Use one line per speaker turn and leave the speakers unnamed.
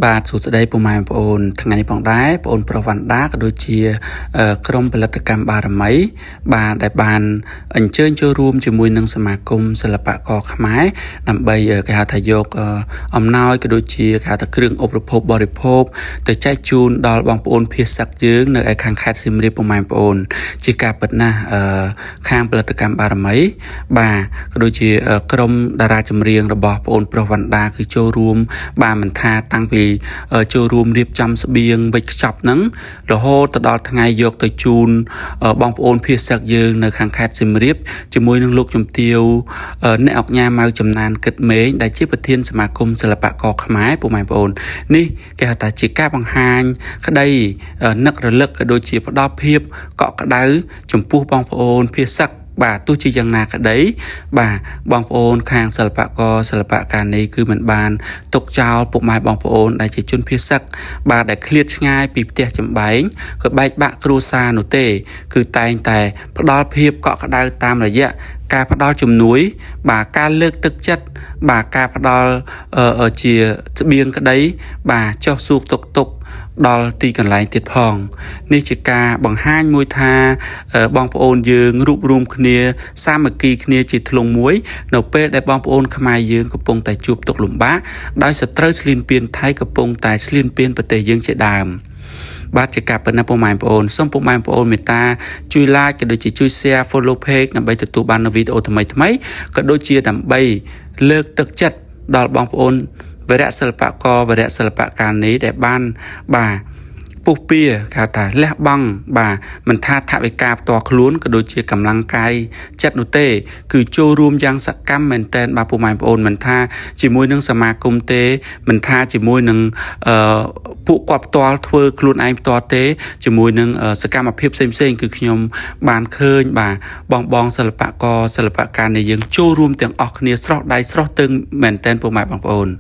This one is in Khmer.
បាទសួស្តីពុកម៉ែបងប្អូនថ្ងៃនេះផងដែរបងប្អូនប្រុសវណ្ណដាក៏ដូចជាក្រុមផលិតកម្មបារមីបាទដែលបានអញ្ជើញចូលរួមជាមួយនឹងសមាគមសិល្បករខ្មែរដើម្បីគេហៅថាយកអំណោយក៏ដូចជាគេហៅថាគ្រឿងឧបភោគបរិភោគទៅចែកជូនដល់បងប្អូនភាគសឹកយើងនៅឯខាងខេត្តសៀមរាបពុកម៉ែបងប្អូនជាការពិតណាស់ខាងផលិតកម្មបារមីបាទក៏ដូចជាក្រុមតារាចម្រៀងរបស់បងប្អូនប្រុសវណ្ណដាគឺចូលរួមបានមិនថាតាំងពីចូលរួមរៀបចំស្បៀងវិច្ចខ្ចប់ហ្នឹងរហូតទៅដល់ថ្ងៃយកទៅជូនបងប្អូនភាគសឹកយើងនៅខាងខេត្តសៀមរាបជាមួយនឹងលោកជំទាវអ្នកអង្គញាម៉ៅចំណានគិតមេងដែលជាប្រធានសមាគមសិល្បករខ្មែរពុកម៉ែបងប្អូននេះគេហៅថាជាការបង្ហាញក្តីនឹករលឹកក៏ដូចជាផ្ដល់ភាពកក់ក្ដៅចំពោះបងប្អូនភាគសឹកបាទទោះជាយ៉ាងណាក្តីបាទបងប្អូនខាងសិល្បករសិល្បករនេះគឺមិនបានទុកចោលពុកម៉ែបងប្អូនដែលជាជនភាគសឹកបាទដែលឃ្លាតឆ្ងាយពីផ្ទះចម្បែងក៏បែកបាក់គ្រួសារនោះទេគឺតែងតែផ្ដល់ភាពកក់ក្ដៅតាមរយៈការផ្ដល់ជំនួយបាទការលើកទឹកចិត្តបាទការផ្ដល់ជាស្បៀងក្តីបាទចុះសួរទុកដល់ទីកន្លែងទៀតផងនេះជាការបង្ហាញមួយថាបងប្អូនយើងរួបរวมគ្នាសាមគ្គីគ្នាជាធ្លុងមួយនៅពេលដែលបងប្អូនខ្មែរយើងកំពុងតែជួបទុក្ខលំបាកដោយសត្រូវឈ្លានពានថៃកំពុងតែឈ្លានពានប្រទេសយើងជាដើមបាទជាការប៉ុណ្ណាពុកម៉ែបងប្អូនសូមពុកម៉ែបងប្អូនមេត្តាជួយ like ក៏ដូចជាជួយ share follow page ដើម្បីទទួលបាននូវវីដេអូថ្មីក៏ដូចជាដើម្បីលើកទឹកចិត្តដល់បងប្អូនវរៈសិល្បករវរៈសិល្បករនេះដែលបានបាទពុះពៀគេថាលះបង់បាទមិនថាថវិកាផ្ទាល់ខ្លួនក៏ដូចជាកម្លាំងកាយចិត្តនោះទេគឺចូលរួមយ៉ាងសកម្មមែនទែនបាទពុកម៉ែបងប្អូនមិនថាជាមួយនឹងសមាគមទេមិនថាជាមួយនឹងពួកគាត់ផ្ទាល់ធ្វើខ្លួនឯងផ្ទាល់ទេជាមួយនឹងសកម្មភាពផ្សេងគឺខ្ញុំបានឃើញបាទបងសិល្បករសិល្បករនេះយើងចូលរួមទាំងអស់គ្នាស្រស់ដៃស្រស់ទឹងមែនទែនពុកម៉ែបងប្អូន